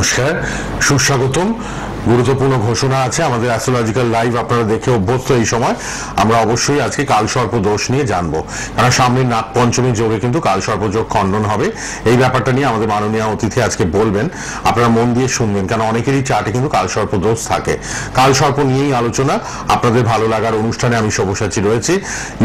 নমস্কার, সুস্বাগতম। গুরুত্বপূর্ণ ঘোষণা আছে আমাদের অ্যাস্ট্রোলজিক্যাল লাইভ, আপনারা দেখে অভ্যস্ত। এই সময় আমরা অবশ্যই আজকে কালসর্প দোষ নিয়ে জানবো, কারণ সামনের নাগ পঞ্চমী যোগে কিন্তু কালসর্প যোগ খণ্ডন হবে। এই ব্যাপারটা নিয়ে আমাদের মাননীয় অতিথি আজকে বলবেন, আপনারা মন দিয়ে শুনবেন, কারণ অনেকেরই চার্টে কিন্তু কালসর্প দোষ থাকে। কালসর্প নিয়েই আলোচনা, আপনাদের ভালো লাগার অনুষ্ঠানে আমি সব্যসাচী রয়েছি।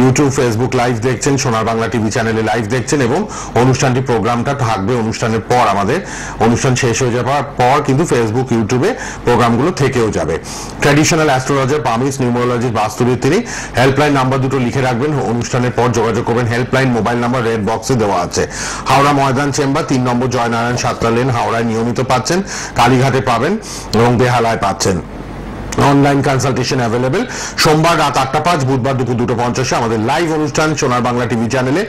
ইউটিউব, ফেসবুক লাইভ দেখছেন, সোনার বাংলা টিভি চ্যানেলে লাইভ দেখছেন, এবং অনুষ্ঠানটি প্রোগ্রামটা থাকবে অনুষ্ঠানের পর, আমাদের অনুষ্ঠান শেষ হয়ে যাওয়ার পর কিন্তু ফেসবুক, ইউটিউবে প্রোগ্রামগুলো থেকেও যাবে। ট্র্যাডিশনাল অ্যাস্ট্রোলজার, পামিস, নিউমোলজিস্ট, বাস্তুবিদ তিনি। হেল্পলাইন নাম্বার দুটো লিখে রাখবেন, অনুষ্ঠানের পর যোগাযোগ করবেন। হেল্পলাইন মোবাইল নাম্বার রেড বক্সে দেওয়া আছে। হাওড়া ময়দান চেম্বার 3 নম্বর জয়নারায়ণ 7 লেন, হাওড়ায় নিয়মিত পাচ্ছেন, কালীঘাটে পাবেন এবং বেহালায় পাচ্ছেন। Online consultation available. সোমবার রাত 8টা 5, বুধবার দুপুর 2:50 আমাদের লাইভ অনুষ্ঠান সোনার বাংলা টিভি চ্যানেলে।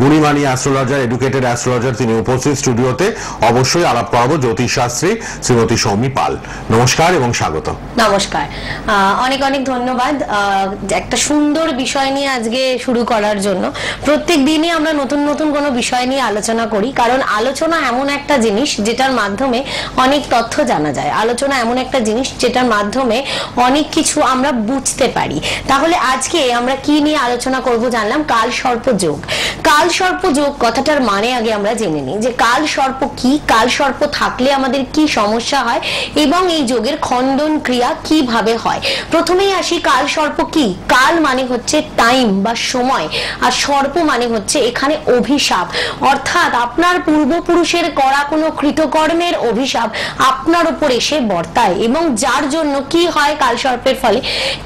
গুণীমানী অ্যাস্ট্রোলজার, এডুকেটেড অ্যাস্ট্রোলজার তিনি উপস্থিত স্টুডিওতে। অবশ্যই আলাপ করাবো জ্যোতিষশাস্ত্রী শ্রীমতী সৌমি পাল। নমস্কার এবং স্বাগত। নমস্কার, অনেক অনেক ধন্যবাদ একটা সুন্দর বিষয় নিয়ে আজকে শুরু করার জন্য। প্রত্যেক দিনই আমরা নতুন নতুন কোনো বিষয় নিয়ে আলোচনা করি, কারণ আলোচনা এমন একটা জিনিস যেটার মাধ্যমে অনেক তথ্য জানা যায়। আলোচনা এমন একটা জিনিস যেটার মাধ্যমে অনেক কিছু আমরা বুঝতে পারি। তাহলে আজকে আমরা কি নিয়ে আলোচনা করব জানলাম, কাল সর্প যোগ। কাল সর্প যোগ কথাটার মানে আগে আমরা জেনে নিই যে কাল সর্প কি, কাল সর্প থাকলে আমাদের কি সমস্যা হয় এবং এই যোগের খণ্ডন ক্রিয়া কিভাবে হয়। প্রথমেই আসি, কাল সর্প কি। কাল মানে হচ্ছে টাইম বা সময়, আর সর্প মানে হচ্ছে এখানে অভিশাপ, অর্থাৎ আপনার পূর্বপুরুষের করা কোনো কৃতকর্মের অভিশাপ আপনার উপর এসে বর্তায়, এবং যার জন্য কি হয় কালসর্পের ফলে,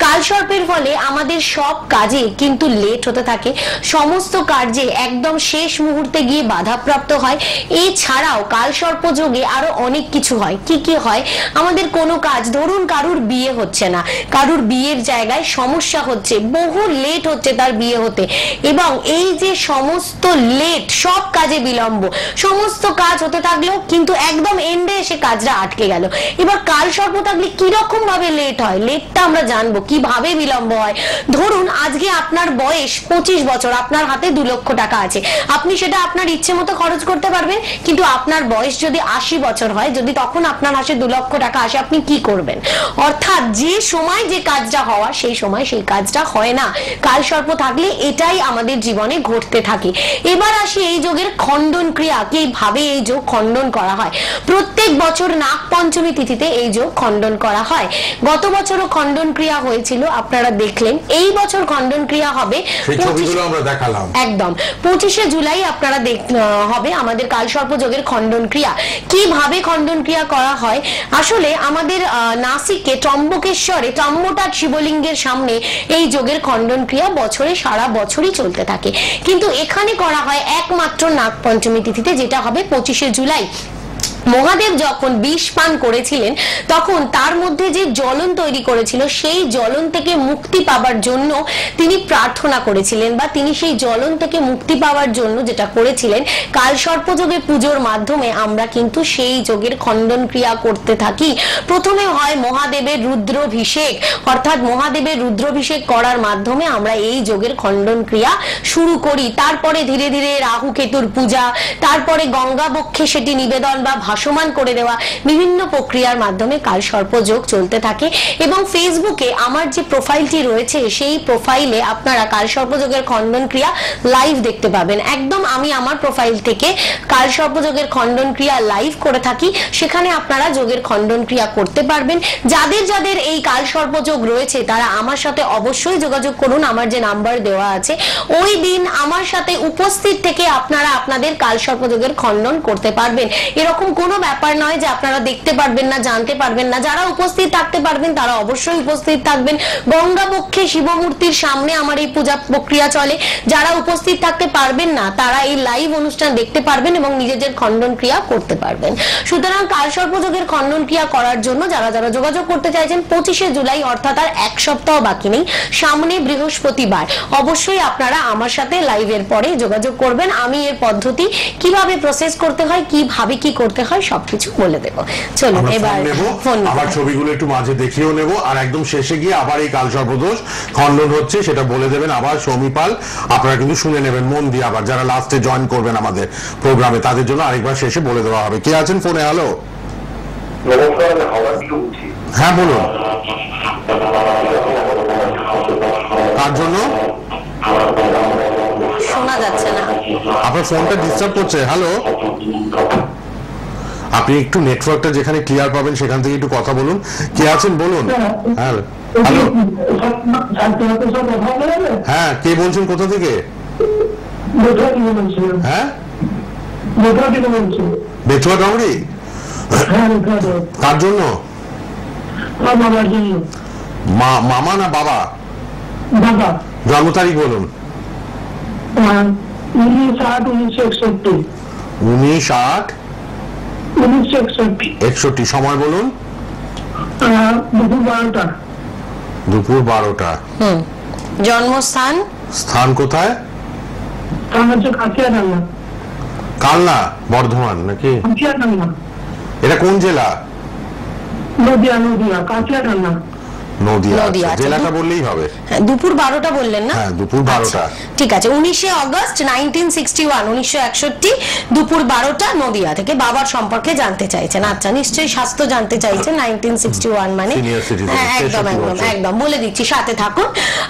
কালসর্পের ফলে আমাদের সব কাজে কিন্তু লেট হতে থাকে, সমস্ত কার্যে একদম শেষ মুহূর্তে গিয়ে বাধাপ্রাপ্ত হয়। এছাড়াও কালসর্প যোগে আরো অনেক কিছু হয়। কি কি হয়, আমাদের কোনো কাজ, ধরুন কারুর বিয়ে হচ্ছে না, কারুর বিয়ের জায়গায় সমস্যা হচ্ছে, বহু লেট হচ্ছে তার বিয়ে হতে, এবং এই যে সমস্ত লেট, সব কাজে বিলম্ব, সমস্ত কাজ হতে থাকলেও কিন্তু একদম এন্ডে এসে কাজটা আটকে গেল। এবার কালসর্প থাকলে কিরকম ভাবে লেট হয়, লেটটা আমরা জানবো, কিভাবে বিলম্ব হয়। ধরুন আজকে আপনার বয়স 25 বছর, আপনার হাতে 2 লক্ষ টাকা আছে, আপনি সেটা আপনার ইচ্ছে মতো খরচ করতে পারবেন, কিন্তু আপনার বয়স যদি 80 বছর হয়, যদি তখন আপনার হাতে 2 লক্ষ টাকা আসে, আপনি কি করবেন? অর্থাৎ যে সময় যে কাজটা হওয়া, সেই সময় সেই কাজটা হয় না। কালসর্প থাকলে এটাই আমাদের জীবনে ঘটতে থাকে। এবার আসি এই যোগের খণ্ডন ক্রিয়া, কিভাবে এই যোগ খণ্ডন করা হয়। প্রত্যেক বছর নাগ পঞ্চমী তিথিতে এই যোগ খণ্ডন করা হয়। গত বছরও খণ্ডন ক্রিয়া হয়েছিল, আপনারা দেখলেন। এই বছর খণ্ডন ক্রিয়া হবে, একদম 25শে জুলাই আপনারা হবে আমাদের কালসর্প যোগের খণ্ডন ক্রিয়া। কিভাবে খণ্ডন ক্রিয়া করা হয়, আসলে আমাদের নাসিকে ত্রম্বকেশ্বরে ত্রম্বটাট শিবলিঙ্গের সামনে এই যোগের খণ্ডন ক্রিয়া বছরে সারা বছরই চলতে থাকে, কিন্তু এখানে করা হয় একমাত্র নাগ পঞ্চমী তিথিতে, যেটা হবে 25শে জুলাই। মহাদেব যখন বিষ পান করেছিলেন, তখন তার মধ্যে যে জ্বলন তৈরি করেছিল, সেই জ্বলন থেকে মুক্তি পাওয়ার জন্য তিনি প্রার্থনা করেছিলেন, বা তিনি সেই জ্বলন থেকে মুক্তি পাওয়ার জন্য যেটা করেছিলেন, কালসর্প যোগে পুজোর মাধ্যমে আমরা কিন্তু সেই যোগের খণ্ডন ক্রিয়া করতে থাকি। প্রথমে হয় মহাদেবের রুদ্রাভিষেক, অর্থাৎ মহাদেবের রুদ্রাভিষেক করার মাধ্যমে আমরা এই যোগের খণ্ডন ক্রিয়া শুরু করি। তারপরে ধীরে ধীরে রাহু কেতুর পূজা, তারপরে গঙ্গা বক্ষে সেটি নিবেদন বা ভাসমান করে দেওয়া, বিভিন্ন প্রক্রিয়ার মাধ্যমে কালসর্প যোগ চলতে থাকে। এবং ফেসবুকে আমার যে প্রোফাইলটি রয়েছে, সেই প্রোফাইলে আপনারা কালসর্প যোগের খণ্ডন ক্রিয়া লাইভ দেখতে পাবেন। একদম আমি আমার প্রোফাইল থেকে কালসর্প যোগের খণ্ডন ক্রিয়া লাইভ করে থাকি, সেখানে আপনারা যোগের খণ্ডন ক্রিয়া করতে পারবেন। যাদের যাদের এই কালসর্প যোগ রয়েছে, তারা আমার সাথে অবশ্যই যোগাযোগ করুন, আমার যে নাম্বার দেওয়া আছে। ওই দিন আমার সাথে উপস্থিত থেকে আপনারা আপনাদের কালসর্প যোগের খণ্ডন করতে পারবেন। এরকম কোনো ব্যাপার নয় যে আপনারা দেখতে পারবেন না, জানতে পারবেন না। যারা উপস্থিত থাকতে পারবেন তারা অবশ্যই উপস্থিত থাকবেন। গঙ্গা পক্ষে শিবমূর্তির সামনে আমার এই পূজা প্রক্রিয়া চলে। যারা উপস্থিত থাকতে পারবেন না, তারা এই লাইভ অনুষ্ঠান দেখতে পারবেন এবং নিজেদের খণ্ডন ক্রিয়া করতে পারবেন। সুতরাং কালসর্প যোগের খণ্ডন ক্রিয়া করার জন্য যারা যারা যোগাযোগ করতে চাইছেন, 25শে জুলাই, অর্থাৎ আর 1 সপ্তাহ বাকি নেই, সামনে বৃহস্পতিবার, অবশ্যই আপনারা আমার সাথে লাইভের পরে যোগাযোগ করবেন। আমি এর পদ্ধতি কিভাবে প্রসেস করতে হয়, কিভাবে কি করতে হয়, সবকিছু বলে দেব। চলুন এবার আবার ছবিগুলো একটু মাঝে দেখিয়েও নেব, আর একদম শেষে গিয়ে আবার এই কালসর্প দোষ খণ্ডন হচ্ছে সেটা বলে দেবেন আবার সৌমি পাল। আপনারা কিন্তু শুনে নেবেন মন দিয়ে, আবার যারা লাস্টে জয়েন করবেন আমাদের প্রোগ্রামে, তাদের জন্য আরেকবার শেষে বলে দেওয়া হবে। কে আছেন ফোনে? হ্যালো নমস্কার, আমি হাওড়া থেকে বলছি। হ্যাঁ বলুন, তার জন্য শোনা যাচ্ছে না। আপনার ফোনটা ডিস্টার্ব করছে। হ্যালো, আপনি একটু নেটওয়ার্কটা যেখানে ক্লিয়ার পাবেন সেখান থেকে একটু কথা বলুন। কে আছেন বলুন। হ্যালো, হ্যালো, হ্যাঁ কে বলছেন, কোথা থেকে? হ্যাঁ, বেথুয়া ডাউরি। কার জন্য? মামা না বাবা? জন্ম তারিখ বলুন। 19/8/1961। সময় বলুন। দুপুর 12টা। জন্মস্থান? স্থান কোথায়? কালনা, বর্ধমান নাকি? এটা কোন জেলা? নদিয়া। নদিয়া, আচ্ছা, আচ্ছা। জেলাটা বললেই হবে। হ্যাঁ, দুপুর 12টা বললেন না? হ্যাঁ, দুপুর 12টা। ঠিক আছে, 19শে অগস্ট 1961, 1961 দুপুর 12টা, নদিয়া থেকে বাবার সম্পর্কে জানতে চাইছেন। আচ্ছা, নিশ্চয়ই স্বাস্থ্য জানতে চাইছেন। 1961 মানে Senior citizen, হ্যাঁ, একদম 63 একদম বছর। একদম বলে দিচ্ছি, সাথে থাকুন।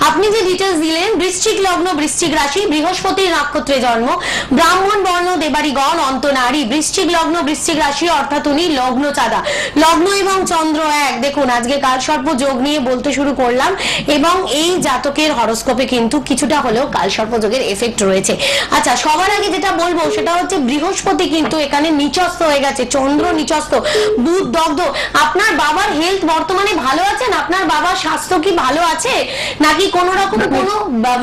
আপনি যে ডিটেলস দিলেন, বৃশ্চিক লগ্ন, বৃশ্চিক রাশি, বৃহস্পতির নক্ষত্রে জন্ম, ব্রাহ্মণ বর্ণ, দেবাড়িগণ, অন্তনারী, বৃশ্চিক লগ্ন, বৃশ্চিক রাশি, অর্থাৎ উনি লগ্ন চাঁদা। লগ্ন এবং চন্দ্র এক। দেখুন, আজকে কালসর্প যোগ নিয়ে বলতে শুরু করলাম এবং এই জাতকের হরোস্কোপে কিন্তু কিছুটা হলেও কালসর্প যোগের এফেক্ট রয়েছে। আচ্ছা, সবার আগে যেটা বলবো সেটা হচ্ছে বৃহস্পতি কিন্তু এখানে নিচস্থ হয়ে গেছে, চন্দ্র নিচস্থ, বুধ দগ্ধ। আপনার বাবার হেলথ বর্তমানে ভালো আছেন? আপনার বাবার স্বাস্থ্য কি ভালো আছে, নাকি কোনো রকম কোনো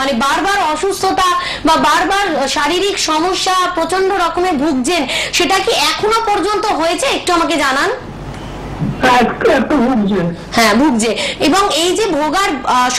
মানে বারবার অসুস্থতা বা বারবার শারীরিক সমস্যা প্রচন্ড রকমের ভুগছেন, সেটা কি এখনো পর্যন্ত হয়েছে? একটু আমাকে জানান। হ্যাঁ, ভুগছে। এবং এই যে ভোগার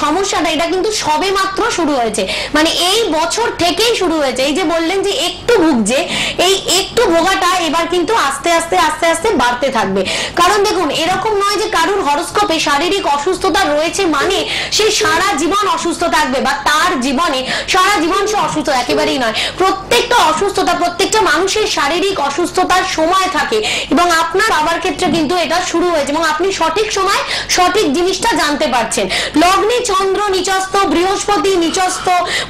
সমস্যাটা, এটা কিন্তু সবে মাত্র শুরু হয়েছে, মানে এই বছর থেকেই শুরু হয়েছে। এই যে বললেন যে একটু ভুগছে, এই একটু ভোগাটা এবার কিন্তু আস্তে আস্তে আস্তে আস্তে বাড়তে থাকবে। কারণ দেখুন, এরকম নয় যে কারুর হরোস্কোপে শারীরিক অসুস্থতা রয়েছে মানে সে সারা জীবন অসুস্থ থাকবে বা তার জীবনে সারা জীবন সে অসুস্থ, একেবারেই নয়। প্রত্যেকটা অসুস্থতা, প্রত্যেকটা মানুষের শারীরিক অসুস্থতার সময় থাকে এবং আপনার বাবার ক্ষেত্রে কিন্তু এটা শুরু হয়েছে এবং আপনি সঠিক সময় সঠিক জিনিসটা জানতে পারছেন। লগ্নে চন্দ্র নিচস্থ, বৃহস্পতি নিচস্থ,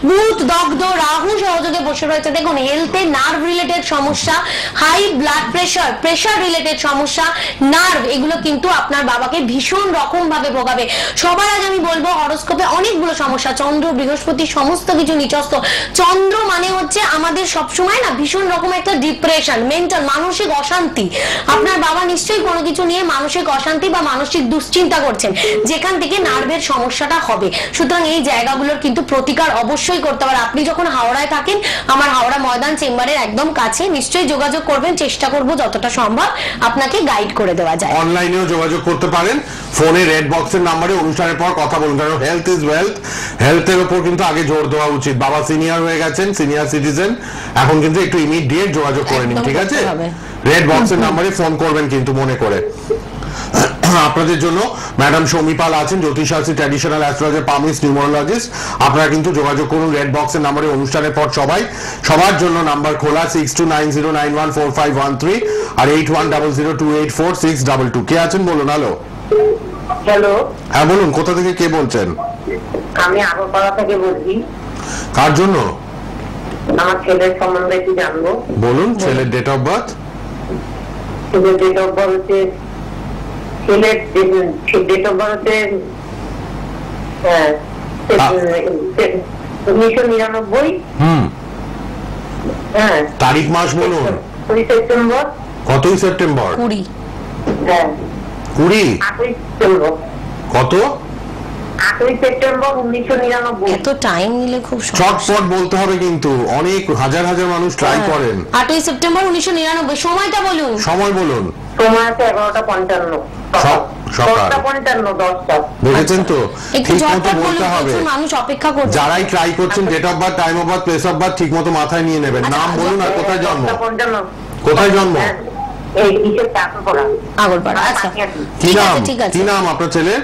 বুধ দগ্ধ, রাহু সহযোগে বসে রয়েছে। দেখুন, হেলথে নার্ভ রিলেটেড সমস্যা, high blood pressure, pressure related সমস্যা, নার্ভ, এগুলো কিন্তু আপনার বাবাকে ভীষণ রকম ভাবে ভোগাবে। সবার আগে আমি বলবো, হরোস্কোপে অনেকগুলো সমস্যা, চন্দ্র বৃহস্পতি সমস্ত কিছু নিচস্থ। চন্দ্র মানে হচ্ছে আমাদের সবসময় না ভীষণ রকম একটা ডিপ্রেশন, মেন্টাল, মানসিক অশান্তি। আপনার বাবা নিশ্চয়ই কোনো কিছু নিয়ে মানসিক অশান্তি বা মানসিক দুশ্চিন্তা করছেন, যেখান থেকে নার্ভের সমস্যাটা হবে। সুতরাং এই জায়গাগুলোর কিন্তু প্রতিকার অবশ্যই করতে হবে। আপনি যখন হাওড়ায় থাকেন, আমার হাওড়া ময়দান চেম্বারের একদম কাছে, নিশ্চয়ই যোগাযোগ করবেন। চেষ্টা করব যতটা সম্ভব আপনাকে গাইড করে দেওয়া যায়। অনলাইনেও যোগাযোগ করতে পারেন, ফোনে রেড বক্সের নাম্বারে অনুষ্ঠানের পর কথা বলুন। কারণ হেলথ ইজ ওয়েলথ, হেলথের উপর কিন্তু আগে জোর দেওয়া উচিত। বাবা সিনিয়র হয়ে গেছেন, সিনিয়র সিটিজেন, এখন কিন্তু একটু ইমিডিয়েট যোগাযোগ করে নিন, ঠিক আছে? রেড বক্সের নাম্বারে ফোন করবেন কিন্তু মনে করে। আপনাদের জন্য ম্যাডাম সৌমিপাল আছেন, জ্যোতিষশাস্ত্রী, ট্র্যাডিশনাল অ্যাস্ট্রোলজার, পামিস্ট, নিউমোরোলজিস্ট। আপনারা কিন্তু যোগাযোগ করুন রেড বক্সের নাম্বারে অনুষ্ঠানের পর। সবার জন্য নাম্বার খোলা 6290914513 আর 8100284622। কে আছেন বলুন। হ্যালো। হ্যালো, হ্যাঁ বলুন, কোথা থেকে কে বলছেন? আমি আগরপাড়া থেকে বলছি। কার জন্য? আমার ছেলের সম্বন্ধে একটু জানবো। বলুন। ছেলের ডেট অফ বার্থ? ছেলের ডেট অফ বার্থ হচ্ছে ছেলের ডেট অফ বার্থ হচ্ছে 1999। হ্যাঁ। তারিখ মাস বলুন। 20 সেপ্টেম্বর। কতই সেপ্টেম্বর? 20। হ্যাঁ, 20। 8ই সেপ্টেম্বর। কত? 8ই সেপ্টেম্বর 1999। এত টাইম নিলে খুব চটপট বলতে হবে কিন্তু, অনেক হাজার হাজার মানুষ ট্রাই করেন। 8ই সেপ্টেম্বর 1999। সময়টা বলুন। সময় বলুন। সময় আছে 11:55। সকাল 10:55, 10টা। দেখেছেন তো? একটু ঠিক মতো ঝটপট বলতে বলুন, হবে। প্রচুর মানুষ অপেক্ষা করছে। যারাই ট্রাই করছেন, date of birth, time of birth, place of birth ঠিক মতো মাথায় নিয়ে নেবেন। নাম বলুন আর কোথায় জন্ম। 10:55। কোথায় জন্ম? এই কিসের চাকর করা? আগরপাড়া। আচ্ছা, কি ঠিক নাম? আছে, ঠিক আছে। কি নাম আপনার ছেলের?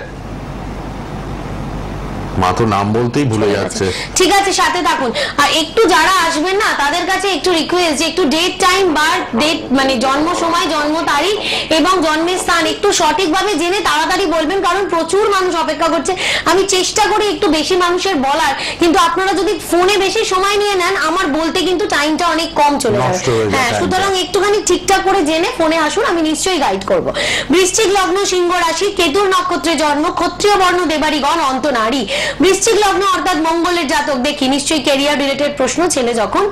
মা তো নাম বলতেই ভুলে যাচ্ছে। ঠিক আছে, সাথে থাকুন। আর একটু যারা আসবেন না তাদের কাছে একটু রিকোয়েস্ট যে একটু ডেট টাইম বার্থ ডেট মানে জন্ম সময় জন্ম তারিখ এবং জন্মের স্থান একটু সঠিকভাবে জেনে তাড়াতাড়ি বলবেন, কারণ প্রচুর মানুষ অপেক্ষা করছে। আমি চেষ্টা করি একটু বেশি মানুষের বলার, কিন্তু আপনারা যদি ফোনে বেশি সময় নিয়ে নেন আমার বলতে কিন্তু টাইমটা অনেক কম চলে যাবে। হ্যাঁ, সুতরাং একটুখানি ঠিকঠাক করে জেনে ফোনে আসুন, আমি নিশ্চয়ই গাইড করব। বৃশ্চিক লগ্ন, সিংহ রাশি, কেতুর নক্ষত্রে জন্ম, ক্ষত্রিয় বর্ণ, দেবাড়িগণ, অন্ত নারী। বৃশ্চিক লগ্ন অর্থাৎ মঙ্গলের জাতক দেখি নিশ্চয়ই ক্যারিয়ার রিলেটেড প্রশ্ন, ছেলে যখন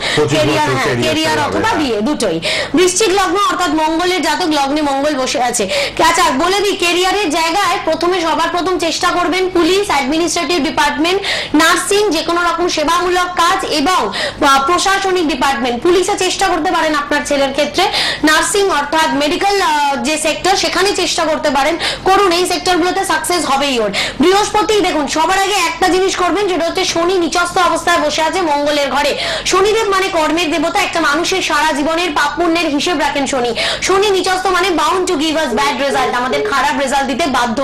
ক্যারিয়ার অথবা বিয়ে দুটোই। বৃশ্চিক লগ্ন অর্থাৎ মঙ্গলের জাতক, লগ্নে মঙ্গল বসে আছে। আচ্ছা বলে দিই, ক্যারিয়ারের জায়গায় সবার প্রথম চেষ্টা করবেন পুলিশ, অ্যাডমিনিস্ট্রেটিভ ডিপার্টমেন্ট, নার্সিং, যে কোনো রকম সেবামূলক কাজ এবং প্রশাসনিক ডিপার্টমেন্ট। পুলিশে চেষ্টা করতে পারেন আপনার ছেলের ক্ষেত্রে, নার্সিং অর্থাৎ মেডিকেল যে সেক্টর সেখানে চেষ্টা করতে পারেন, করুন, এই সেক্টরগুলোতে সাকসেস হবেই ওর। বৃহস্পতি দেখুন, সবার আগে একটা জিনিস করবেন, যেটা হচ্ছে শনি নিচস্থ অবস্থায় বসে আছে মঙ্গলের ঘরে। শনিদেব মানে কর্মের দেবতা, একটা মানুষের সারা জীবনের পাপ পুণ্যের হিসেব রাখেন শনি। শনি নিচস্থ মানে bound to give us bad result, আমাদের খারাপ রেজাল্ট দিতে বাধ্য।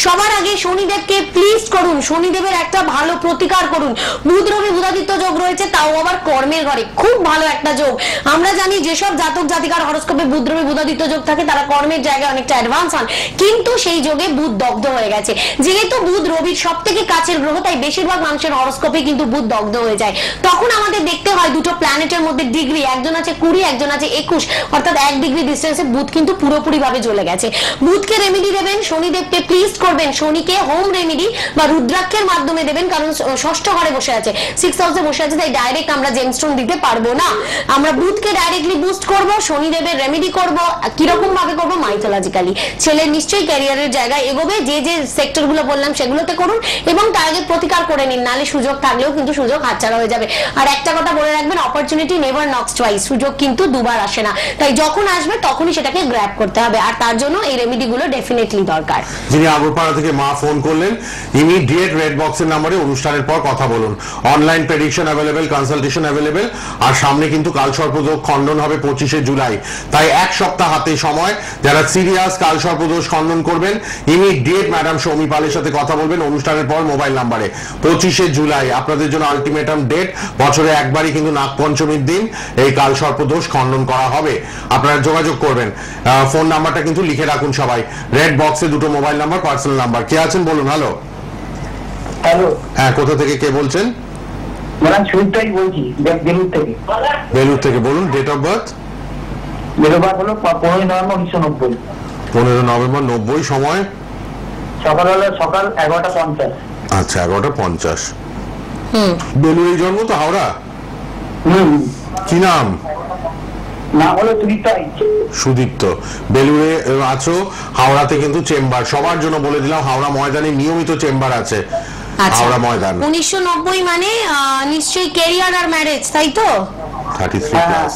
সবার আগে শনিদেবকে প্লিজ করুন, শনিদেবের একটা ভালো প্রতিকার করুন। বুধ রবি বুধাদিত্য যোগ রয়েছে, তাও আবার কর্মের ঘরে, খুব ভালো একটা যোগ। আমরা জানি যেসব জাতক জাতিকার হরোস্কোপে বুধ রবি বুধাদিত্য যোগ থাকে তারা কর্মের জায়গায় অনেকটা অ্যাডভান্স হন, কিন্তু সেই যোগে বুধ দগ্ধ হয়ে গেছে। যেহেতু বুধ রবির সব থেকে কাছের গ্রহ, তাই বেশিরভাগ মানুষের হরোস্কোপে কিন্তু বুধ দগ্ধ হয়ে যায়। তখন আমাদের দেখতে হয় দুটো প্ল্যানেটের মধ্যে ডিগ্রি, একজন আছে 20, একজন আছে 21, অর্থাৎ 1 ডিগ্রি ডিস্টেন্সে বুধ কিন্তু পুরোপুরি ভাবে জ্বলে গেছে। বুধকে রেমেডি দেবেন, শনিদেবকে প্লিজ করবেন, শনিকে হোম রেমেডি বা রুদ্রাক্ষের মাধ্যমে দেবেন, কারণ ষষ্ঠ ঘরে বসে আছে, 6th হাউসে বসে আছে, তাই ডাইরেক্ট আমরা জেমস্টোন দিতে পারবো না। আমরা বুধকে ডাইরেক্টলি বুস্ট করব, শনিদেবের রেমেডি করব। কিরকম ভাবে করব? মাইথোলজিক্যালি। ছেলে নিশ্চয়ই ক্যারিয়ারের জায়গায় এগোবে, যে যে সেক্টরগুলো বললাম সেগুলোতে করুন এবং তার আগে প্রতিকার করে নিন, নালে সুযোগ থাকলেও কিন্তু সুযোগ হাতছাড়া হয়ে যাবে। আর একটা কথা বলে রাখবেন, অপরচুনিটি নেভার নক্স টুয়াইস, সুযোগ কিন্তু দুবার আসে না, তাই যখন আসবে তখনই সেটাকে গ্র্যাব করতে হবে, আর তার জন্য এই রেমেডিগুলো ডেফিনেটলি দরকার। যিনি আগরপাড়া থেকে মা ফোন করলেন, ইমিডিয়েট রেড বক্সের নম্বরে অনুষ্ঠানের পর কথা বলুন। Online prediction available, consultation available, আর সামনে কিন্তু কালসর্পদোষ খণ্ডন হবে 25শে জুলাই, তাই এক সপ্তাহ হাতে সময়। যারা সিরিয়াস কালসর্পদোষ খণ্ডন করবেন, ইমিডিয়েট ম্যাডাম সৌমি পালের সাথে কথা বলবেন অনুষ্ঠানের পর মোবাইল নাম্বারে। 25শে জুলাই আপনাদের জন্য আলটিমেটাম ডেট, বছরে একবারই কিন্তু নাগপঞ্চমীর দিন এই কালসর্পদোষ খণ্ডন করা হবে। আপনারা যোগাযোগ করবেন, ফোন নাম্বারটা কিন্তু লিখে রাখুন সবাই, রেড বক্সে দুটো মোবাইল নাম্বার, পার্সোনাল নাম্বার। কে আছেন বলুন? হ্যালো। হ্যালো, হ্যাঁ, কোথা থেকে কে বলছেন? সুইটাই বলছি, বেলুর থেকে। বেলুর থেকে বলুন। Date of birth? বেলুবার হলো 15 নভেম্বর 1990। 15 নভেম্বর 90। সময়? সকাল 11:50। আচ্ছা, 11:50। বেলুরের জন্ম তো হাওড়া? কি নাম? না হলো সুদীপ্তাই। সুদীপ্ত। বেলুরে আছো, হাওড়াতে কিন্তু চেম্বার, সবার জন্য বলে দিলাম, হাওড়া ময়দানে নিয়মিত চেম্বার আছে। হাওড়া ময়দান। 1990 মানে নিশ্চয়ই ক্যারিয়ার আর ম্যারেজ, তাই তো? 33 প্লাস।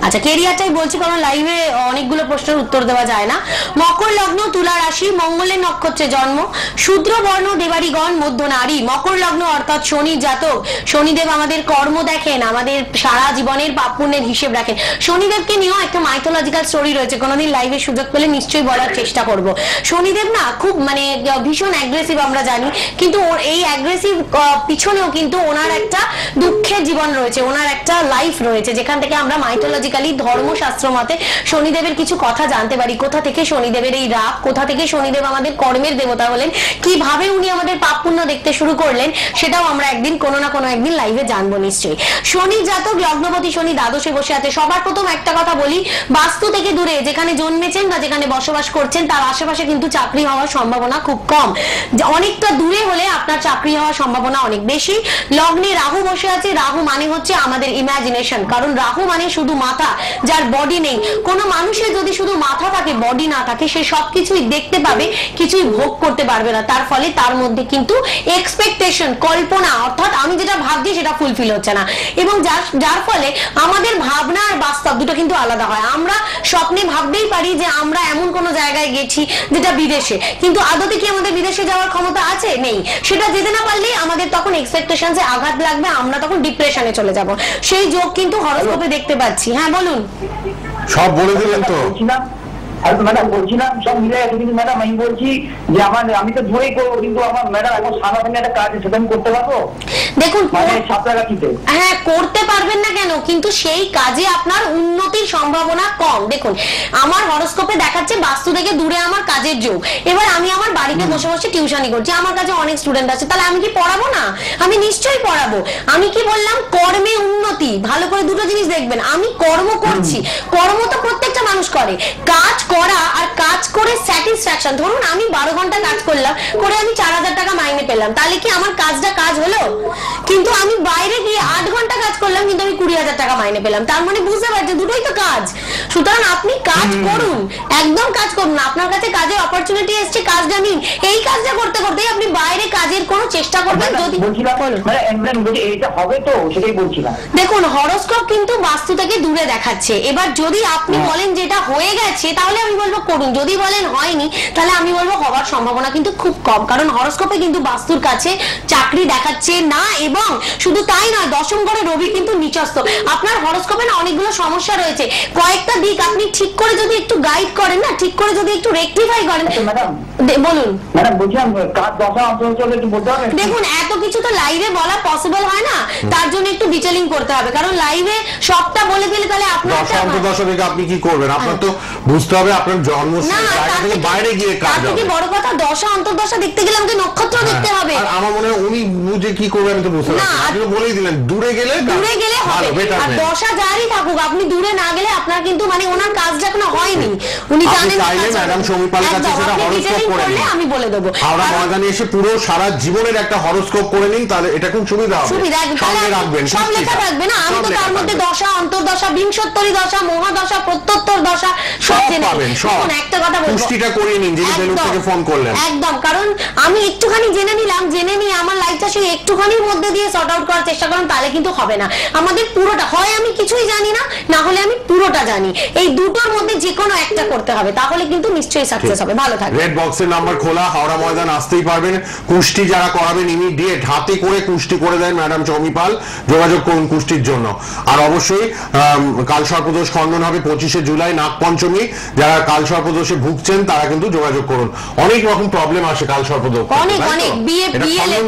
আচ্ছা, ক্যারিয়ারটাই বলছি কারণ লাইভে অনেকগুলো প্রশ্নের উত্তর দেওয়া যায় না। মকর লগ্ন, তুলা রাশি, মঙ্গলের নক্ষত্রে জন্ম, শূদ্র বর্ণ, দেবাড়িগণ, মধ্য নারী। মকর লগ্ন অর্থাৎ শনির জাতক। শনিদেব আমাদের কর্ম দেখেন, আমাদের সারা জীবনের পাপ পুণ্যের হিসেব রাখেন। শনিদেবকে নিয়েও একটা মাইথোলজিক্যাল স্টোরি রয়েছে, কোনোদিন লাইভে সুযোগ পেলে নিশ্চয়ই বলার চেষ্টা করব। শনিদেব না খুব মানে ভীষণ অ্যাগ্রেসিভ আমরা জানি, কিন্তু ওর এই অ্যাগ্রেসিভ পিছনেও কিন্তু ওনার একটা দুঃখের জীবন রয়েছে, ওনার একটা লাইফ রয়েছে, যেখান থেকে আমরা মাইথোলজিক্যালি ধর্মশাস্ত্র মতে শনিদেবের কিছু কথা জানতে পারি। কোথা থেকে শনিদেবের এই রাগ, কোথা থেকে শনিদেব আমাদের কর্মের দেবতা হলেন, কিভাবে উনি আমাদের পাপ পুণ্য দেখতে শুরু করলেন, সেটাও আমরা একদিন কোনো না কোনো একদিন লাইভে জানবো নিশ্চয়ই। শনি জাতক, লগ্নপতি শনি দ্বাদশে বসে আছে। সবার প্রথম একটা কথা বলি, বাস্তু থেকে দূরে যেখানে জন্মেছেন বা যেখানে বসবাস করছেন তার আশেপাশে কিন্তু চাকরি হওয়ার সম্ভাবনা খুব কম, অনেকটা দূরে হলে আপনার চাকরি হওয়ার সম্ভাবনা অনেক বেশি। লগ্নে রাহু বসে আছে, রাহু মানে হচ্ছে আমাদের ইমাজিনেশন, কারণ রাহু মানে শুধু মাথা, যার বডি নেই। কোনো মানুষের যদি শুধু মাথা থাকে, বডি না থাকে, সে সবকিছুই দেখতে পাবে, কিছুই ভোগ করতে পারবে না। তার ফলে তার মধ্যে কিন্তু এক্সপেকটেশন, কল্পনা, অর্থাৎ আমি যেটা ভাবছি সেটা ফুলফিল হচ্ছে না, এবং যার ফলে আমাদের ভাবনা আর বাস্তব দুটো কিন্তু আলাদা হয়। আমরা স্বপ্নে ভাবতেই পারি যে আমরা এমন কোনো জায়গায় গেছি যেটা বিদেশে, কিন্তু আদতে কি আমাদের বিদেশে যাওয়ার ক্ষমতা আছে? নেই। সেটা যেতে না পারলেই আমাদের তখন এক্সপেকটেশনসে আঘাত লাগবে, আমরা তখন ডিপ্রেশনে চলে যাব। সেই যোগ কিন্তু হরোস্কোপে দেখতে পাচ্ছি। হ্যাঁ বলুন। সব বলে দিলেন তো? আর ম্যাডাম বলছিলাম সব মিলে গেছে, কিন্তু ম্যাডাম আমি বলছি যে আমি তো ধরেই করবো, কিন্তু আমার ম্যাডাম এখন সামনাসামনি একটা কাজ সেটা আমি করতে পারবো? দেখুন মানে সাঁতরাগাছিতে। হ্যাঁ, করতে পারবেন না কেন, কিন্তু সেই কাজে আপনার উন্নতির সম্ভাবনা কম। দেখুন আমার হরোস্কোপে দেখাচ্ছে বাস্তু থেকে দূরে আমার কাজের যোগ। এবার আমি আমার বাড়িতে বসে বসে টিউশনি করছি, আমার কাছে অনেক স্টুডেন্ট আছে, তাহলে আমি কি পড়াবো না? আমি নিশ্চয়ই পড়াবো। আমি কি বললাম, কর্মে উন্নতি। ভালো করে দুটো জিনিস দেখবেন, আমি কর্ম করছি, কর্ম তো প্রত্যেকটা মানুষ করে, কাজ করা আর কাজ করে স্যাটিসফ্যাকশন। ধরুন আমি 12 ঘন্টা কাজ করলাম, করে আমি 4000 টাকা মাইনে পেলাম, তাহলে কি আমার কাজটা কাজ হলো? কিন্তু আমি বাইরে গিয়ে 8 ঘন্টা কাজ করলাম, কিন্তু আমি 20,000 টাকা মাইনে পেলাম, তার মানে বুঝতে পারছি দুটোই তো কাজ। সুতরাং আপনি কাজ করুন, একদম কাজ করুন। আপনার কাছে কাজের অপরচুনিটি এসছে, কাজটা নিন। এই কাজটা করতে করতে আপনি বাইরে কাজের কোনো চেষ্টা করবেন। যদি এটা হবে তো সেটাই বলছিলাম। দেখুন হরোস্কোপ কিন্তু বাস্তু থেকে দূরে দেখাচ্ছে। এবার যদি আপনি বলেন যেটা হয়ে গেছে, তাহলে আমি বলবো করুন। যদি বলেন হয়নি, তাহলে আমি বলবো হওয়ার সম্ভাবনা কিন্তু খুব কম, কারণ হরোস্কোপে কিন্তু বাস্তুর কাছে চাকরি দেখাচ্ছে না। এবং শুধু তাই নয়, দশম ঘরে রবি কিন্তু নিচস্থ। আপনার হরোস্কোপে না অনেকগুলো সমস্যা রয়েছে, কয়েকটা দিক আপনি ঠিক করে যদি একটু গাইড করেন না, ঠিক করে যদি একটু রেকটিফাই করেন। ম্যাডাম বলুন ম্যাডাম, বলছিলাম কাজ দশা অঞ্চল একটু বলতে হবে। দেখুন এত কিছু তো লাইভে বলা পসিবল হয় না, তার জন্য একটু ডিটেইলিং করতে হবে, কারণ লাইভে সবটা বলে দিলে তাহলে আপনার দশা অন্তর্দশা থেকে আপনি কি করবেন? আপনার তো বুঝতে হবে আপনার জন্মস্থান জায়গা থেকে বাইরে গিয়ে কাজ হবে। বড় কথা, দশা অন্তর্দশা দেখতে গেলে আমাকে নক্ষত্র দেখতে হবে। আর আমার মনে হয় উনি বুঝে কি করবেন আমি তো বুঝতে পারছি না। আপনি বলেই দিলেন দূরে গেলে হবে। আর দশা যারই থাকুক, আপনি দূরে না গেলে আপনার কিন্তু মানে ওনার কাজটা এখনো হয়নি, উনি জানেন। চাইলে ম্যাডাম সমী পালের কাছে সেটা হরোস্কোপ করে নিন, আমি বলে দেবো। হাওড়া ময়দানে এসে পুরো সারা জীবনের একটা হরোস্কোপ করে নিন, তাহলে এটা খুব সুবিধা হবে। সঙ্গে রাখবেন, সব লেখা থাকবে না, আমি তো তার মধ্যে দশা অন্তর্দশা, বিংশোত্তরী দশা, মহাদশা, প্রত্যুত্তর দশা সব জেনে পাবেন। সব একটা কথা বলবো, পুষ্টিটা করিয়ে নিন, যিনি বেলুর থেকে ফোন করলেন। একদম, কারণ আমি একটুখানি জেনে নিলাম, জেনে নিয়ে আমার লাইফটা সেই একটুখানির মধ্যে দিয়ে সর্ট আউট করার চেষ্টা করুন, তাহলে কিন্তু হবে না। আমাদের পুরোটা, হয় আমি কিছুই জানি না, না হলে আমি পুরোটা জানি, এই দুটোর মধ্যে যে কোনো একটা করতে হবে, তাহলে কিন্তু নিশ্চয়ই সাকসেস হবে। ভালো থাকবে। রেড বক্সের নাম্বার খোলা, হাওড়া ময়দান আসতেই পারবেন। কুষ্টি যারা করাবেন ইমিডিয়েট হাতে করে কুষ্টি করে দেন ম্যাডাম সমী পাল, যোগাযোগ করুন কুষ্টির জন্য। আর অবশ্যই কাল সর্পদোষ খণ্ডন হবে 25শে জুলাই, নাগপঞ্চমী। যারা কাল সর্পদোষে ভুগছেন তারা কিন্তু যোগাযোগ করুন। অনেক রকম প্রবলেম আসে কাল সর্পদোষ, অনেক বিয়ে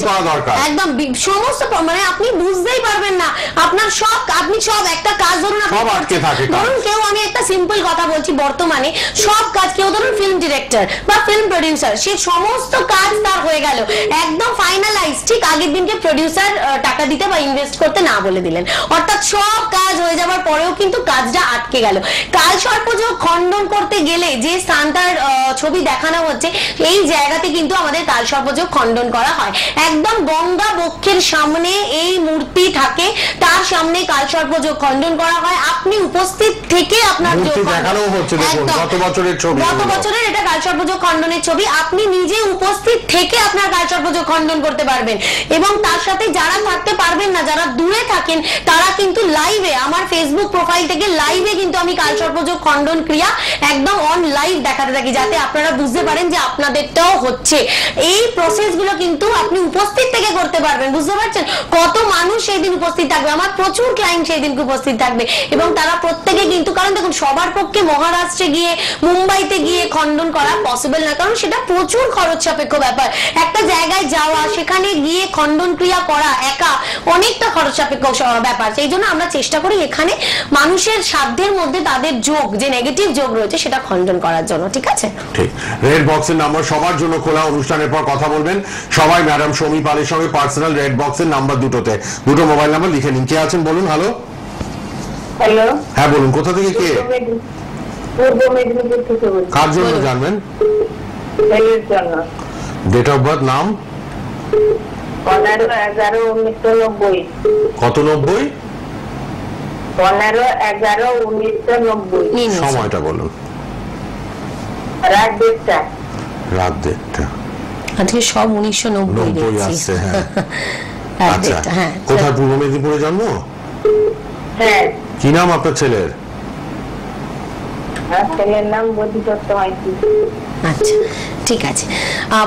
করা দরকার একদম সমস্ত, মানে আপনি বুঝতেই পারবেন না আপনার সব, আপনি সব একটা কাজ ধরুন সব আটকে থাকে। ধরুন কেউ, আমি একটা সিম্পল কথা বলছি, বর্তমানে সব কাজ, কেউ ধরুন ফিল্ম ডিরেক্টর বা ফিল্ম প্রডিউসার, সে সমস্ত কাজ তার হয়ে গেল একদম ফাইনালাইজ, ঠিক আগের দিনকে প্রডিউসার টাকা দিতে বা ইনভেস্ট করতে না বলে দিলেন, অর্থাৎ সব কাজ হয়ে যাওয়ার পরেও কিন্তু কাজটা আটকে গেল। কাল সর্পযোগ খণ্ডন করতে গেলে যে স্থানটার ছবি দেখানো হচ্ছে, এই জায়গাতে কিন্তু আমাদের কাল সর্পযোগ খণ্ডন করা হয়। একদম গঙ্গা বক্ষের সামনে এই মূর্তি থাকে, তার সামনে কাল সর্পযোগ খণ্ডন করা হয়। আপনি উপস্থিত থেকে আপনার দেখানো হচ্ছে, দেখুন গত বছরের ছবি, গত বছরের এটা কাল সর্পযোগ খণ্ডনের ছবি, আপনি নিজে উপস্থিত থেকে আপনার কাল সর্পযোগ খণ্ডন করতে পারবেন। এবং তার সাথে যারা থাকতে পারবেন না, যারা দূরে থাকেন, তারা কিন্তু লাইভে, আমার ফেসবুক প্রোফাইল থেকে লাইভে কিন্তু আমি কাল সর্পযোগ খণ্ডন ক্রিয়া একদম অন লাইভ দেখাতে থাকি, যাতে আপনারা বুঝতে পারেন যে আপনাদেরটাও হচ্ছে। এই প্রসেস গুলো কিন্তু আপনি উপস্থিত থেকে করতে পারবেন, বুঝতে পারছেন? কত মানুষ সেই দিন উপস্থিত থাকবে, আমার প্রচুর ক্লায়েন্ট সেই দিন উপস্থিত থাকবে, এবং তারা প্রত্যেকে কিন্তু, কারণ দেখুন সবার পক্ষে মহারাষ্ট্রে গিয়ে, মুম্বাইতে গিয়ে খণ্ডন করা পসিবল না, কারণ সেটা প্রচুর খরচ সাপেক্ষ ব্যাপার। একটা জায়গায় যাওয়া, সেখানে গিয়ে খণ্ডন ক্রিয়া করা একা অনেকটা খরচ সাপেক্ষ ব্যাপার। সেই জন্য আমরা চেষ্টা করি এখানে মানুষের সাধ্যের মধ্যে তাদের যোগ, যে নেগেটিভ যোগ রয়েছে, সেটা খণ্ডন করার জন্য। ঠিক আছে, ঠিক। রেড বক্সের নাম্বার সবার জন্য খোলা, অনুষ্ঠানের পর কথা বলবেন সবাই ম্যাডাম সমী পালের সঙ্গে পার্সোনাল। রেড বক্সের নাম্বার দুটোতে, দুটো মোবাইল নাম্বার লিখে নিন। কে আছেন বলুন? হ্যালো, হ্যালো, হ্যাঁ বলুন, কোথা থেকে কে? পূর্ব মেদিনীপুর থেকে বলছি। কার জন্য জানবেন? ছেলের জন্য। ডেট অফ বার্থ, নাম? 15/11/1990। কত 90? 15/11/1990। সময়টা বলুন। রাত 1:30। রাত 1:30। আজকে সব 1990 আসছে। হ্যাঁ, আচ্ছা, হ্যাঁ। কোথায়? পূর্ব মেদিনীপুরে জন্ম? হ্যাঁ। কি নাম আপনার ছেলের? ছেলের নাম বোধিসত্ত্ব মাইতি। আচ্ছা, ঠিক আছে।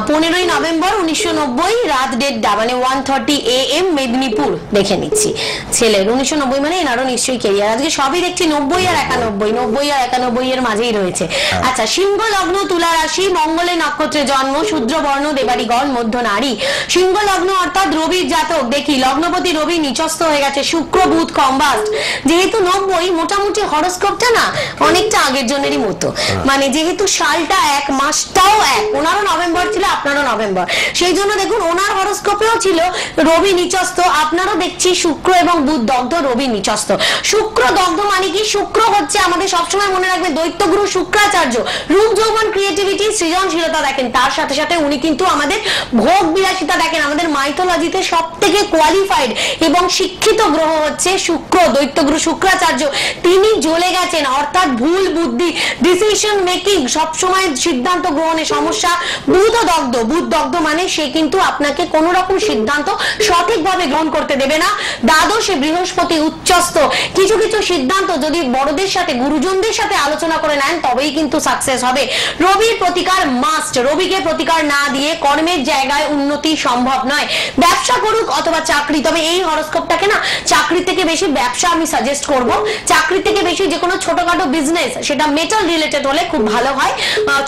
15ই নভেম্বর 1990 রাত 1:30 মানে 1:30 AM মেদিনীপুর দেখে নিচ্ছি ছেলের। 1990 মানে এনারও নিশ্চয়ই কেরিয়ার। আজকে সবই দেখছি 90 আর 91, 90 আর 91 এর মাঝেই রয়েছে। আচ্ছা, সিংহ লগ্ন, তুলা রাশি, মঙ্গলের নক্ষত্রে জন্ম, শূদ্র বর্ণ, দেবাড়িগণ, মধ্য নারী। সিংহ লগ্ন অর্থাৎ রবির জাতক, দেখি লগ্নপতি রবি নিচস্থ হয়ে গেছে, শুক্র বুধ কম্বাস্ট। যেহেতু 90 মোটামুটি হরোস্কোপটা না অনেকটা আগের জনেরই মতো, মানে যেহেতু সালটা এক, মাসটাও এক, ওনারও নভেম্বর ছিল আপনারও নভেম্বর, সেই জন্য দেখুন ওনার হরোস্কোপেও ছিল রবি নিচস্থ, আপনারও দেখছি শুক্র এবং বুধ দগ্ধ, রবি নিচস্থ। শুক্র দগ্ধ মানে কি? শুক্র হচ্ছে আমাদের সবসময় মনে রাখবে দৈত্যগুরু শুক্রাচার্য, রূপ যৌবন ক্রিয়েটিভিটি সৃজনশীলতা দেখেন, তার সাথে সাথে উনি কিন্তু আমাদের ভোগ বিলাসিতা দেখেন। আমাদের মাইথোলজিতে সব থেকে কোয়ালিফাইড এবং শিক্ষিত গ্রহ হচ্ছে শুক্র, দৈত্যগুরু শুক্রাচার্য। তিনি জ্বলে গেছেন, অর্থাৎ ভুল বুদ্ধি, ডিসিশন মেকিং, সবসময় সিদ্ধান্ত গ্রহণে সমস্যা। বুধ দগ্ধ, বুধ দগ্ধ মানে সে কিন্তু আপনাকে কোন রকম সিদ্ধান্ত সঠিকভাবে গ্রহণ করতে দেবে না। দ্বাদশে বৃহস্পতি উচ্চস্থ, কিছু কিছু সিদ্ধান্ত যদি বড়দের সাথে গুরুজনদের সাথে আলোচনা করে নেন তবেই কিন্তু সাকসেস হবে। রবির প্রতিকার মাস্ট, রবিকে প্রতিকার না দিয়ে কর্মের জায়গায় উন্নতি সম্ভব নয়। ব্যবসা করুক অথবা চাকরি, তবে এই হরোস্কোপটাকে না চাকরি থেকে বেশি ব্যবসা আমি সাজেস্ট করব। চাকরি থেকে বেশি যে কোনো ছোটখাটো বিজনেস, সেটা মেটাল রিলেটেড হলে খুব ভালো হয়।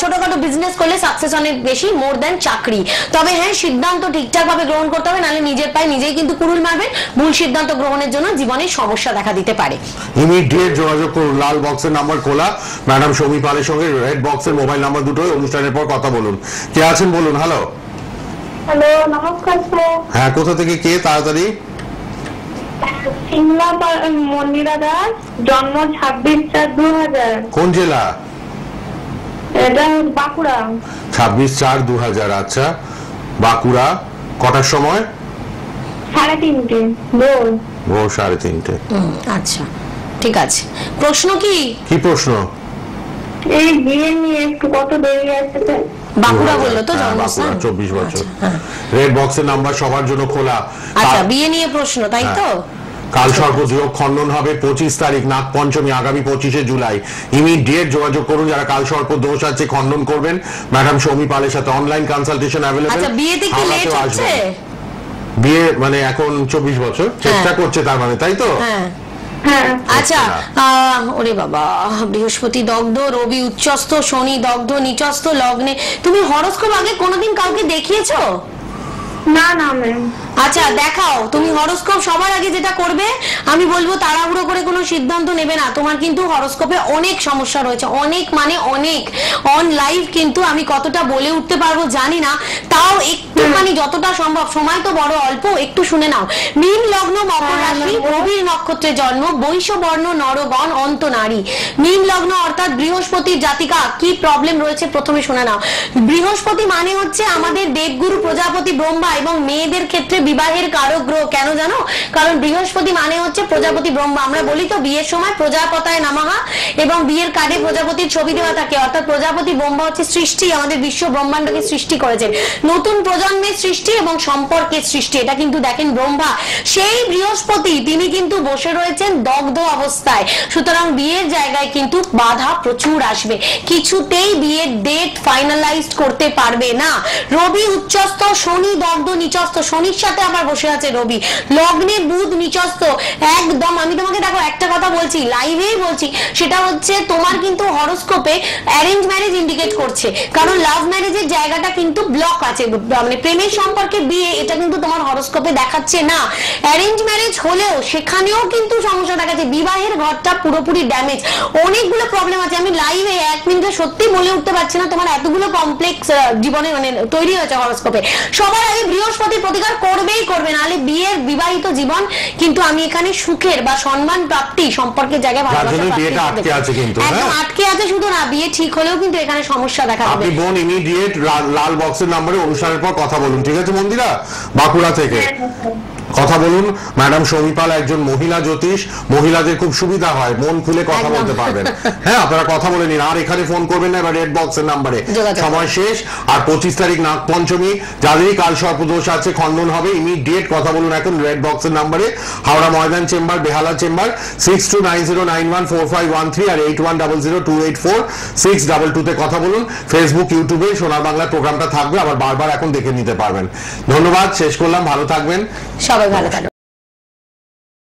ছোটখাটো বিজনেস করলে সাকসেস অনেক বেশি, মোর দ্যান চাকরি। তবে হ্যাঁ, সিদ্ধান্ত ঠিকঠাক ভাবে গ্রহণ করতে হবে, নাহলে নিজের পায়ে নিজেই কিন্তু কুড়ুল মারবেন। ভুল সিদ্ধান্ত গ্রহণের জন্য জীবনে সমস্যা দেখা দিতে পারে। ইমিডিয়েট যোগাযোগ করুন, লাল বক্সের নাম্বার খোলা, ম্যাডাম সৌমি পালের সঙ্গে রেড বক্সের মোবাইল নাম্বার দুটোই অনুষ্ঠানের পর কথা বলুন। কে আছেন বলুন? হ্যালো। হ্যালো, নমস্কার স্যার। হ্যাঁ, কোথা থেকে কে? তাড়াতাড়ি। সিমলা মন্দিরা দাস, জন্ম 26/4/2000। কোন জেলা? এটা বাঁকুড়া। 26/4/2000। আচ্ছা, বাঁকুড়া। কটার সময়? 3:30 ভোর। ভোর 3:30। আচ্ছা, ঠিক আছে। প্রশ্ন কি? কি প্রশ্ন? এই বিয়ে নিয়ে একটু কত দেরি আছে? বাঁকুড়া বললো তো হ্যাঁ, জন্মস্থান? বাঁকুড়া, 24 বছর। আচ্ছা, হ্যাঁ। রেড বক্সের নাম্বার সবার জন্য খোলা। আচ্ছা, বিয়ে নিয়ে প্রশ্ন, তাই তো? কাল সর্পযোগ খণ্ডন হবে 25 তারিখ, নাগ পঞ্চমী, আগামী 25শে জুলাই। ইমিডিয়েট যোগাযোগ করুন যারা কাল সর্প দোষ আছে, খণ্ডন করবেন। ম্যাডাম সৌমি পালের সাথে অনলাইন কনসালটেশন অ্যাভেলেবল। আচ্ছা, বিয়েতে কি লেট হচ্ছে? বিয়ে মানে এখন 24 বছর চেষ্টা করছে, তার মানে, তাই তো? হ্যাঁ। আচ্ছা, ওরে বাবা, বৃহস্পতি দগ্ধ, রবি উচ্চস্থ, শনি দগ্ধ নিচস্থ লগ্নে। তুমি হরোস্কোপ আগে কোনোদিন কাউকে দেখিয়েছো? না না ম্যাম। আচ্ছা, দেখাও। তুমি হরোস্কোপ সবার আগে যেটা করবে, আমি বলবো তাড়াহুড়ো করে কোনো সিদ্ধান্ত নেবে না। তোমার কিন্তু হরোস্কোপে অনেক সমস্যা রয়েছে, অনেক মানে অনেক। অন লাইভ কিন্তু আমি কতটা বলে উঠতে পারবো জানি না, তাও একটুখানি যতটা সম্ভব, সময় তো বড় অল্প, একটু শুনে নাও। মীন লগ্ন, মকর রাশি, রবির নক্ষত্রে জন্ম, বৈশ্য বর্ণ, নরগণ, অন্ত নারী। মীন লগ্ন অর্থাৎ বৃহস্পতির জাতিকা। কি প্রবলেম রয়েছে প্রথমে শুনে নাও। বৃহস্পতি মানে হচ্ছে আমাদের দেবগুরু প্রজাপতি ব্রহ্মা এবং মেয়েদের ক্ষেত্রে বিবাহের কারক গ্রহ। কেন জানো? কারণ বৃহস্পতি মানে হচ্ছে প্রজাপতি ব্রহ্মা। আমরা বলি তো বিয়ের সময় প্রজাপতায় নামাহা, এবং বিয়ের কার্ডে প্রজাপতির ছবি দেওয়া থাকে, অর্থাৎ প্রজাপতি ব্রহ্মা হচ্ছে সৃষ্টি, আমাদের বিশ্ব ব্রহ্মাণ্ডকে সৃষ্টি করেছেন, নতুন প্রজন্মের সৃষ্টি এবং সম্পর্কের সৃষ্টি। এটা কিন্তু দেখেন ব্রহ্মা। সেই বৃহস্পতি তিনি কিন্তু বসে রয়েছেন দগ্ধ অবস্থায়, সুতরাং বিয়ের জায়গায় কিন্তু বাধা প্রচুর আসবে, কিছুতেই বিয়ের ডেট ফাইনালাইজড করতে পারবে না। রবি উচ্চস্থ, শনি দগ্ধ নিচস্থ, শনির সাথে আবার বসে আছে রবি, লগ্নে বুধ নিচস্থ। একদম আমি তোমাকে দেখো একটা কথা বলছি, লাইভেই বলছি, সেটা হচ্ছে তোমার কিন্তু হরোস্কোপে অ্যারেঞ্জ ম্যারেজ ইন্ডিকেট করছে, কারণ লাভ ম্যারেজের জায়গাটা কিন্তু ব্লক আছে, মানে প্রেমের সম্পর্কে বিয়ে, এটা কিন্তু তোমার হরোস্কোপে দেখাচ্ছে না। অ্যারেঞ্জ ম্যারেজ হলেও সেখানেও কিন্তু সমস্যা দেখাচ্ছে, বিবাহের ঘরটা পুরোপুরি ড্যামেজ, অনেকগুলো প্রবলেম আছে। আমি লাইভে 1 মিনিটে সত্যি বলে উঠতে পারছি না, তোমার এতগুলো কমপ্লেক্স জীবনে মানে তৈরি হয়েছে হরোস্কোপে। সবার আগে বৃহস্পতি প্রতিকার করবেই করবে, নাহলে বিয়ের বিবাহিত জীবন কিন্তু আমি এখানে সুখের বা সম্মান প্রাপ্তি, সম্পর্কের জায়গায় ভালোবাসা আটকে আছে, কিন্তু একদম আটকে আছে। শুধু না, বিয়ে ঠিক হলেও কিন্তু এখানে সমস্যা দেখা দেবে। আপনি বোন ইমিডিয়েট লাল বক্সের নম্বরে অনুষ্ঠানের পর কথা বলুন, ঠিক আছে মন্দিরা, বাঁকুড়া থেকে। কথা বলুন। ম্যাডাম সৌমিপাল একজন মহিলা জ্যোতিষ, মহিলাদের খুব সুবিধা হয়, মন খুলে কথা একদম। বলতে পারবেন। হ্যাঁ, আপনারা কথা বলে নিন, আর এখানে ফোন করবেন না, এবার রেড বক্সের নাম্বারে যোগাযোগ সময় শেষ। আর 25 তারিখ নাগ পঞ্চমী, যাদেরই কাল সর্পদোষ আছে খণ্ডন হবে, ইমিডিয়েট কথা বলুন এখন রেড বক্সের নাম্বারে। হাওড়া ময়দান চেম্বার, বেহালা চেম্বার 6290914513 আর 8100284622 তে কথা বলুন। ফেসবুক, ইউটিউবে সোনার বাংলা প্রোগ্রামটা থাকবে, আবার বারবার এখন দেখে নিতে পারবেন। ধন্যবাদ, শেষ করলাম, ভালো থাকবেন। সবাই ভালো থাকবেন।